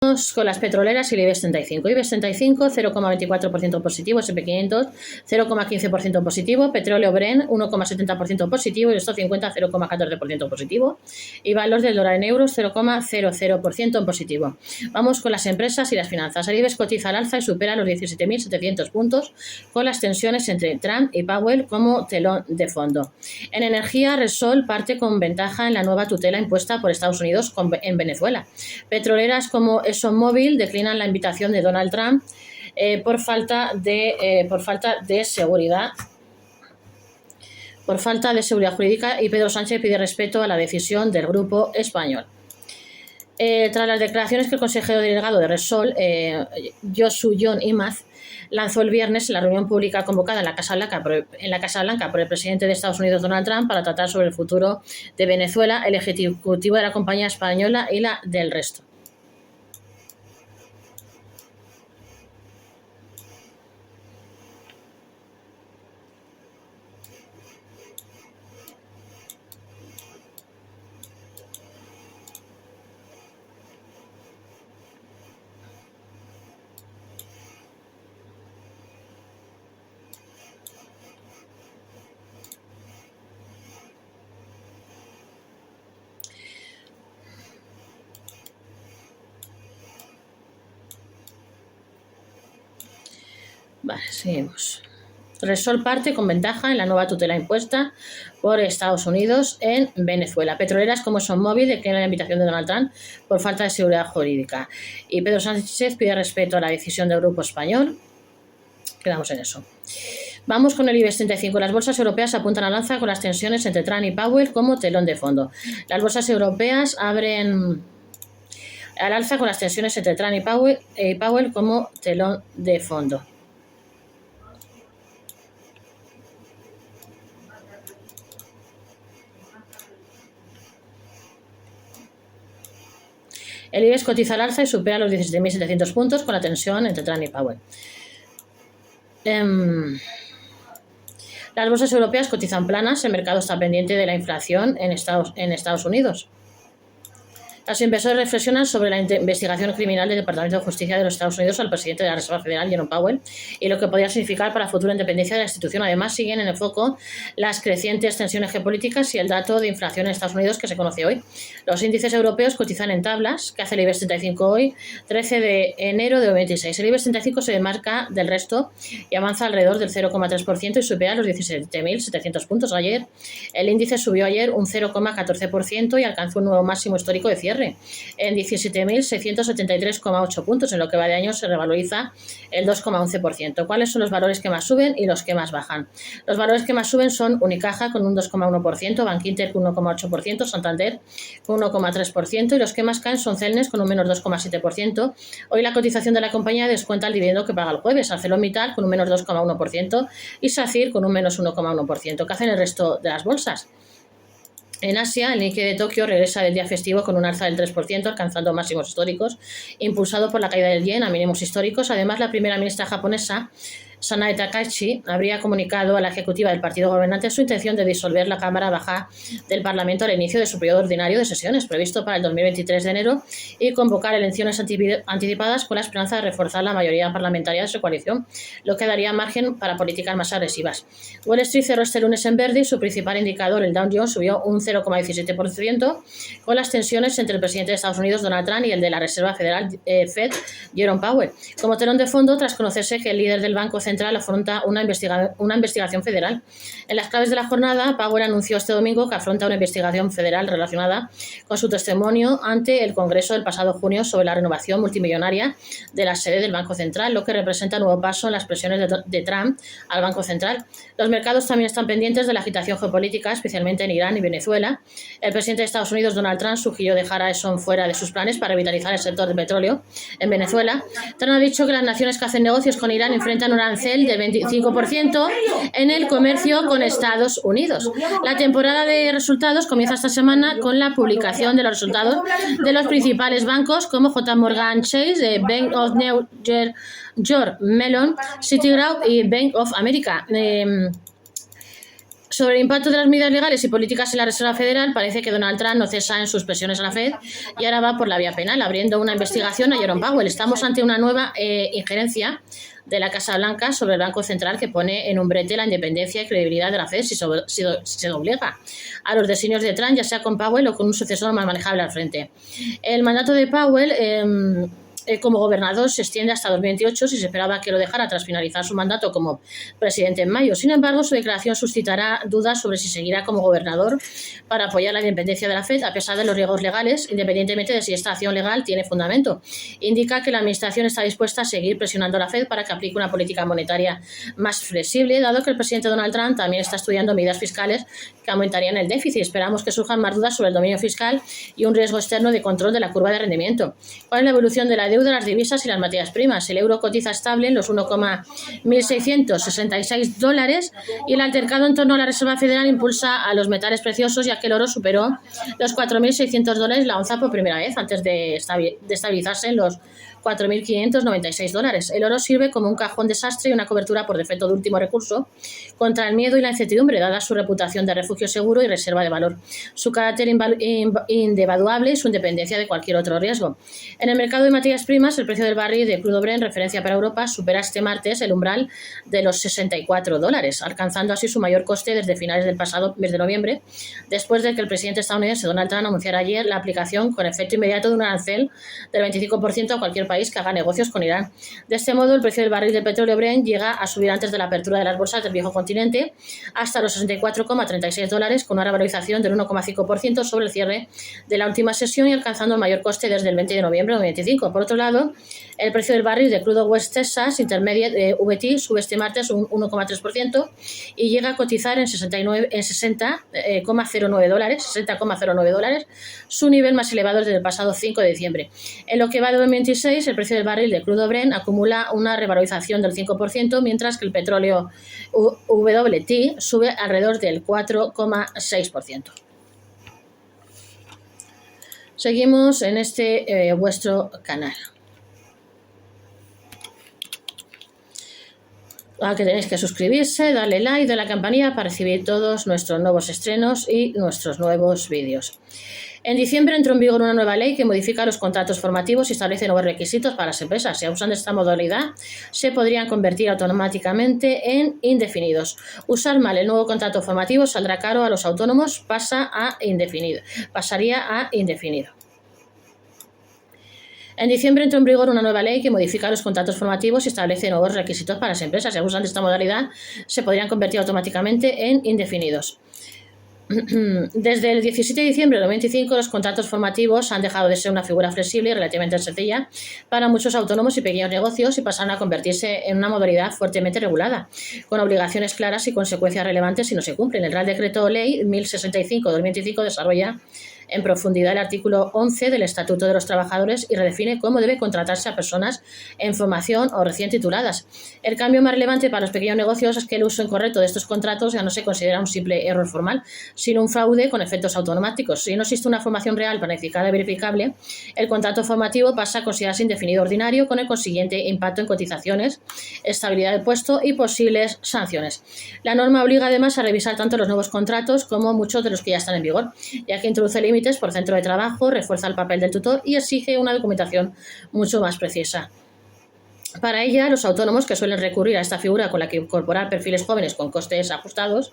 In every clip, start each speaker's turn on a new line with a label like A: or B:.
A: Con las petroleras y el IBEX 35. IBEX 35, 0,24% positivo, SP500, 0,15% positivo, petróleo Brent, 1,70% positivo, y el Stoxx 50, 0,14% positivo, y valor del dólar en euros, 0,00% en positivo. Vamos con las empresas y las finanzas. El IBEX cotiza al alza y supera los 17.700 puntos, con las tensiones entre Trump y Powell como telón de fondo. En energía, Repsol parte con ventaja en la nueva tutela impuesta por Estados Unidos en Venezuela. Petroleras como ExxonMobil declinan la invitación de Donald Trump por falta de seguridad jurídica, y Pedro Sánchez pide respeto a la decisión del grupo español. Tras las declaraciones que el consejero delegado de Repsol, Josu Jon Imaz, lanzó el viernes en la reunión pública convocada en la Casa Blanca por el presidente de Estados Unidos, Donald Trump, para tratar sobre el futuro de Venezuela, el ejecutivo de la compañía española y la del resto. Vale, seguimos. Repsol parte con ventaja en la nueva tutela impuesta por Estados Unidos en Venezuela. Petroleras como ExxonMobil declinan la invitación de Donald Trump por falta de seguridad jurídica. Y Pedro Sánchez pide respeto a la decisión del grupo español. Quedamos en eso. Vamos con el IBEX 35. Las bolsas europeas apuntan al alza con las tensiones entre Trump y Powell como telón de fondo. Las bolsas europeas abren al alza con las tensiones entre Trump y Powell como telón de fondo. El IBEX cotiza al alza y supera los 17.700 puntos con la tensión entre Trump y Powell. Las bolsas europeas cotizan planas, el mercado está pendiente de la inflación en Estados Unidos. Los inversores reflexionan sobre la investigación criminal del Departamento de Justicia de los Estados Unidos al presidente de la Reserva Federal, Jerome Powell, y lo que podría significar para la futura independencia de la institución. Además, siguen en el foco las crecientes tensiones geopolíticas y el dato de inflación en Estados Unidos que se conoce hoy. Los índices europeos cotizan en tablas, que hace el IBEX 35 hoy, 13 de enero de 2026. El IBEX 35 se demarca del resto y avanza alrededor del 0,3% y supera los 17.700 puntos. Ayer, el índice subió ayer un 0,14% y alcanzó un nuevo máximo histórico de cierre en 17.673,8 puntos. En lo que va de año se revaloriza el 2,11%. ¿Cuáles son los valores que más suben y los que más bajan? Los valores que más suben son Unicaja con un 2,1%, Bankinter con 1,8%, Santander con 1,3%, y los que más caen son Celnes con un menos 2,7%. Hoy la cotización de la compañía descuenta el dividendo que paga el jueves, ArcelorMittal con un menos 2,1% y SACIR con un menos 1,1%. ¿Qué hacen el resto de las bolsas? En Asia, el Nikkei de Tokio regresa del día festivo con un alza del 3%, alcanzando máximos históricos, impulsado por la caída del yen a mínimos históricos. Además, la primera ministra japonesa, Sanae Takaichi, habría comunicado a la ejecutiva del partido gobernante su intención de disolver la Cámara Baja del Parlamento al inicio de su periodo ordinario de sesiones, previsto para el 2023 de enero, y convocar elecciones anticipadas con la esperanza de reforzar la mayoría parlamentaria de su coalición, lo que daría margen para políticas más agresivas. Wall Street cerró este lunes en verde y su principal indicador, el Dow Jones, subió un 0,17%, con las tensiones entre el presidente de Estados Unidos, Donald Trump, y el de la Reserva Federal, Fed, Jerome Powell. Como telón de fondo, tras conocerse que el líder del Banco Central afronta una investigación federal. En las claves de la jornada, Powell anunció este domingo que afronta una investigación federal relacionada con su testimonio ante el Congreso del pasado junio sobre la renovación multimillonaria de la sede del Banco Central, lo que representa un nuevo paso en las presiones de Trump al Banco Central. Los mercados también están pendientes de la agitación geopolítica, especialmente en Irán y Venezuela. El presidente de Estados Unidos, Donald Trump, sugirió dejar a Exxon fuera de sus planes para revitalizar el sector del petróleo en Venezuela. Trump ha dicho que las naciones que hacen negocios con Irán enfrentan un arancel del 25% en el comercio con Estados Unidos. La temporada de resultados comienza esta semana con la publicación de los resultados de los principales bancos como J. Morgan Chase, Bank of New York Mellon, Citigroup y Bank of America. Sobre el impacto de las medidas legales y políticas en la Reserva Federal, parece que Donald Trump no cesa en sus presiones a la Fed y ahora va por la vía penal, abriendo una investigación a Jerome Powell. Estamos ante una nueva injerencia de la Casa Blanca sobre el Banco Central que pone en un brete la independencia y credibilidad de la Fed si se doblega a los designios de Trump, ya sea con Powell o con un sucesor más manejable al frente. El mandato de Powell como gobernador se extiende hasta 2028 si se esperaba que lo dejara tras finalizar su mandato como presidente en mayo. Sin embargo, su declaración suscitará dudas sobre si seguirá como gobernador para apoyar la independencia de la Fed a pesar de los riesgos legales, independientemente de si esta acción legal tiene fundamento. Indica que la administración está dispuesta a seguir presionando a la Fed para que aplique una política monetaria más flexible, dado que el presidente Donald Trump también está estudiando medidas fiscales que aumentarían el déficit. Esperamos que surjan más dudas sobre el dominio fiscal y un riesgo externo de control de la curva de rendimiento. ¿Cuál es la evolución de la deuda, las divisas y las materias primas? El euro cotiza estable en los 1,1666 dólares y el altercado en torno a la Reserva Federal impulsa a los metales preciosos, ya que el oro superó los 4.600 dólares la onza por primera vez antes de estabilizarse en los 4.596 dólares. El oro sirve como un cajón desastre y una cobertura por defecto de último recurso contra el miedo y la incertidumbre, dada su reputación de refugio seguro y reserva de valor, su carácter indevaluable y su independencia de cualquier otro riesgo. En el mercado de materias primas, el precio del barril de crudo Brent, referencia para Europa, supera este martes el umbral de los 64 dólares, alcanzando así su mayor coste desde finales del pasado mes de noviembre, después de que el presidente estadounidense Donald Trump anunciara ayer la aplicación con efecto inmediato de un arancel del 25% a cualquier país que haga negocios con Irán. De este modo, el precio del barril de petróleo Brent llega a subir antes de la apertura de las bolsas del viejo continente hasta los 64,36 dólares, con una revalorización del 1,5% sobre el cierre de la última sesión y alcanzando el mayor coste desde el 20 de noviembre de 2025. Por otro lado, el precio del barril de crudo West Texas Intermediate VT sube este martes un 1,3% y llega a cotizar en 60,09 dólares, su nivel más elevado desde el pasado 5 de diciembre. En lo que va de 2026, el precio del barril de crudo Brent acumula una revalorización del 5%, mientras que el petróleo WT sube alrededor del 4,6%. Seguimos en este vuestro canal. A que tenéis que suscribirse, darle like, darle a la campanilla para recibir todos nuestros nuevos estrenos y nuestros nuevos vídeos. En diciembre entró en vigor una nueva ley que modifica los contratos formativos y establece nuevos requisitos para las empresas. Si abusan de esta modalidad, se podrían convertir automáticamente en indefinidos. Usar mal el nuevo contrato formativo saldrá caro a los autónomos, pasaría a indefinido. En diciembre entró en vigor una nueva ley que modifica los contratos formativos y establece nuevos requisitos para las empresas. Si abusan de esta modalidad, se podrían convertir automáticamente en indefinidos. Desde el 17 de diciembre de 2025, los contratos formativos han dejado de ser una figura flexible y relativamente sencilla para muchos autónomos y pequeños negocios y pasaron a convertirse en una modalidad fuertemente regulada, con obligaciones claras y consecuencias relevantes si no se cumplen. El Real Decreto Ley 1065/2025 desarrolla en profundidad el artículo 11 del Estatuto de los Trabajadores y redefine cómo debe contratarse a personas en formación o recién tituladas. El cambio más relevante para los pequeños negocios es que el uso incorrecto de estos contratos ya no se considera un simple error formal, sino un fraude con efectos automáticos. Si no existe una formación real, planificada y verificable, el contrato formativo pasa a considerarse indefinido ordinario, con el consiguiente impacto en cotizaciones, estabilidad del puesto y posibles sanciones. La norma obliga además a revisar tanto los nuevos contratos como muchos de los que ya están en vigor, ya que introduce límites por centro de trabajo, refuerza el papel del tutor y exige una documentación mucho más precisa. Para ella, los autónomos que suelen recurrir a esta figura con la que incorporar perfiles jóvenes con costes ajustados,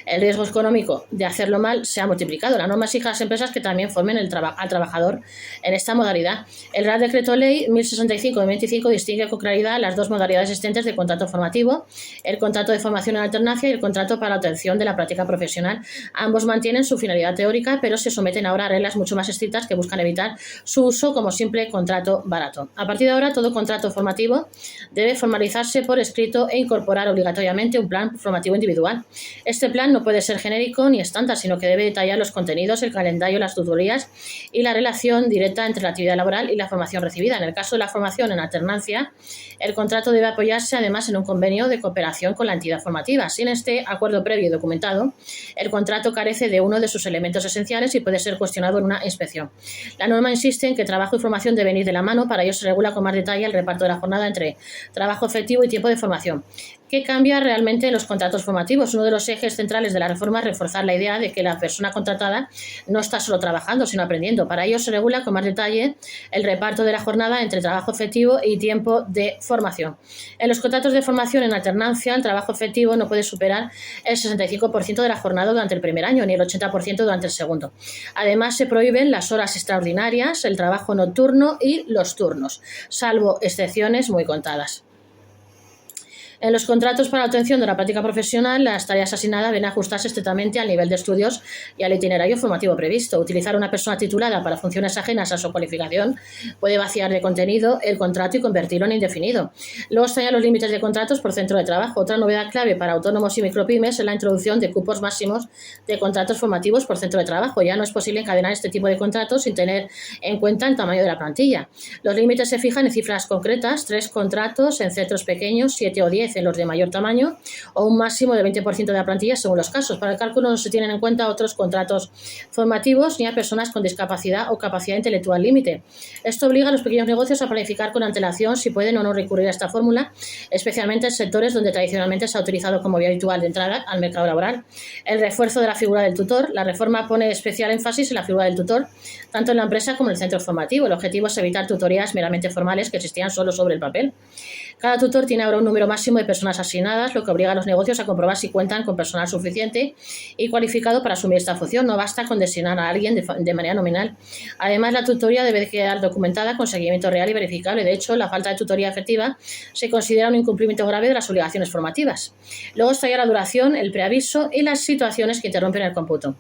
A: el riesgo económico de hacerlo mal se ha multiplicado. La norma exige a las empresas que también formen al trabajador en esta modalidad. El Real Decreto Ley 1065/25 distingue con claridad las dos modalidades existentes de contrato formativo, el contrato de formación en alternancia y el contrato para la obtención de la práctica profesional. Ambos mantienen su finalidad teórica, pero se someten ahora a reglas mucho más estrictas que buscan evitar su uso como simple contrato barato. A partir de ahora, todo contrato formativo debe formalizarse por escrito e incorporar obligatoriamente un plan formativo individual. Este plan no puede ser genérico ni estándar, sino que debe detallar los contenidos, el calendario, las tutorías y la relación directa entre la actividad laboral y la formación recibida. En el caso de la formación en alternancia, el contrato debe apoyarse además en un convenio de cooperación con la entidad formativa. Sin este acuerdo previo y documentado, el contrato carece de uno de sus elementos esenciales y puede ser cuestionado en una inspección. La norma insiste en que trabajo y formación deben ir de la mano. Para ello se regula con más detalle el reparto de la jornada entre trabajo efectivo y tiempo de formación, ¿Qué cambia realmente en los contratos formativos? Uno de los ejes centrales de la reforma es reforzar la idea de que la persona contratada no está solo trabajando, sino aprendiendo. Para ello se regula con más detalle el reparto de la jornada entre trabajo efectivo y tiempo de formación. En los contratos de formación en alternancia, el trabajo efectivo no puede superar el 65% de la jornada durante el primer año, ni el 80% durante el segundo. Además, se prohíben las horas extraordinarias, el trabajo nocturno y los turnos, salvo excepciones muy contadas. En los contratos para la obtención de la práctica profesional, las tareas asignadas deben ajustarse estrictamente al nivel de estudios y al itinerario formativo previsto. Utilizar una persona titulada para funciones ajenas a su cualificación puede vaciar de contenido el contrato y convertirlo en indefinido. Luego están los límites de contratos por centro de trabajo. Otra novedad clave para autónomos y micropymes es la introducción de cupos máximos de contratos formativos por centro de trabajo. Ya no es posible encadenar este tipo de contratos sin tener en cuenta el tamaño de la plantilla. Los límites se fijan en cifras concretas, 3 contratos en centros pequeños, 7 o 10 en los de mayor tamaño, o un máximo de 20% de la plantilla según los casos. Para el cálculo no se tienen en cuenta otros contratos formativos ni a personas con discapacidad o capacidad intelectual límite. Esto obliga a los pequeños negocios a planificar con antelación si pueden o no recurrir a esta fórmula, especialmente en sectores donde tradicionalmente se ha utilizado como vía habitual de entrada al mercado laboral. El refuerzo de la figura del tutor. La reforma pone especial énfasis en la figura del tutor, tanto en la empresa como en el centro formativo. El objetivo es evitar tutorías meramente formales que existían solo sobre el papel. Cada tutor tiene ahora un número máximo de personas asignadas, lo que obliga a los negocios a comprobar si cuentan con personal suficiente y cualificado para asumir esta función. No basta con designar a alguien de manera nominal. Además, la tutoría debe quedar documentada con seguimiento real y verificable. De hecho, la falta de tutoría efectiva se considera un incumplimiento grave de las obligaciones formativas. Luego está ya la duración, el preaviso y las situaciones que interrumpen el cómputo.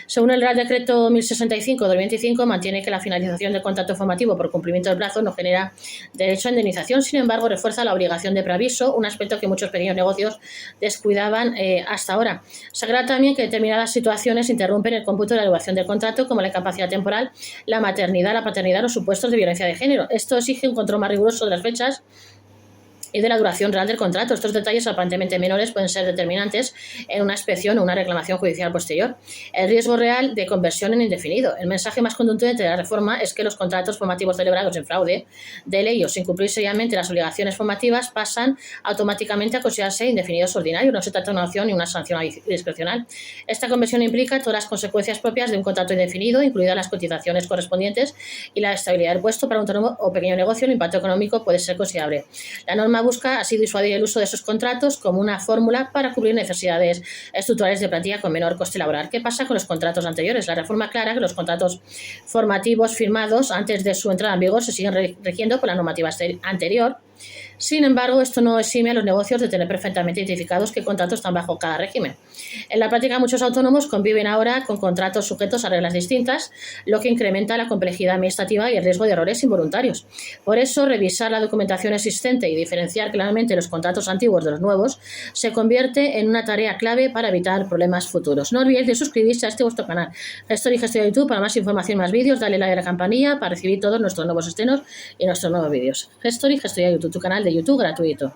A: Según el Real Decreto 1065/2025, mantiene que la finalización del contrato formativo por cumplimiento del plazo no genera derecho a indemnización. Sin embargo, refuerza la obligación de preaviso, un aspecto que muchos pequeños negocios descuidaban hasta ahora. Se aclara también que determinadas situaciones interrumpen el cómputo de la duración del contrato, como la incapacidad temporal, la maternidad, la paternidad o supuestos de violencia de género. Esto exige un control más riguroso de las fechas y de la duración real del contrato. Estos detalles aparentemente menores pueden ser determinantes en una inspección o una reclamación judicial posterior. El riesgo real de conversión en indefinido. El mensaje más contundente de la reforma es que los contratos formativos celebrados en fraude de ley o sin cumplir seriamente las obligaciones formativas pasan automáticamente a considerarse indefinidos ordinarios. No se trata de una opción ni una sanción discrecional. Esta conversión implica todas las consecuencias propias de un contrato indefinido, incluidas las cotizaciones correspondientes y la estabilidad del puesto. Para un autónomo o pequeño negocio, el impacto económico puede ser considerable. La norma busca así disuadir el uso de esos contratos como una fórmula para cubrir necesidades estructurales de plantilla con menor coste laboral. ¿Qué pasa con los contratos anteriores? La reforma aclara que los contratos formativos firmados antes de su entrada en vigor se siguen rigiendo por la normativa anterior. Sin embargo, esto no exime a los negocios de tener perfectamente identificados qué contratos están bajo cada régimen. En la práctica, muchos autónomos conviven ahora con contratos sujetos a reglas distintas, lo que incrementa la complejidad administrativa y el riesgo de errores involuntarios. Por eso, revisar la documentación existente y diferenciar claramente los contratos antiguos de los nuevos se convierte en una tarea clave para evitar problemas futuros. No olvidéis de suscribirse a este vuestro canal Gestory YouTube para más información y más vídeos. Dale like a la campanilla para recibir todos nuestros nuevos estrenos y nuestros nuevos vídeos. Gestory YouTube, tu canal de YouTube gratuito.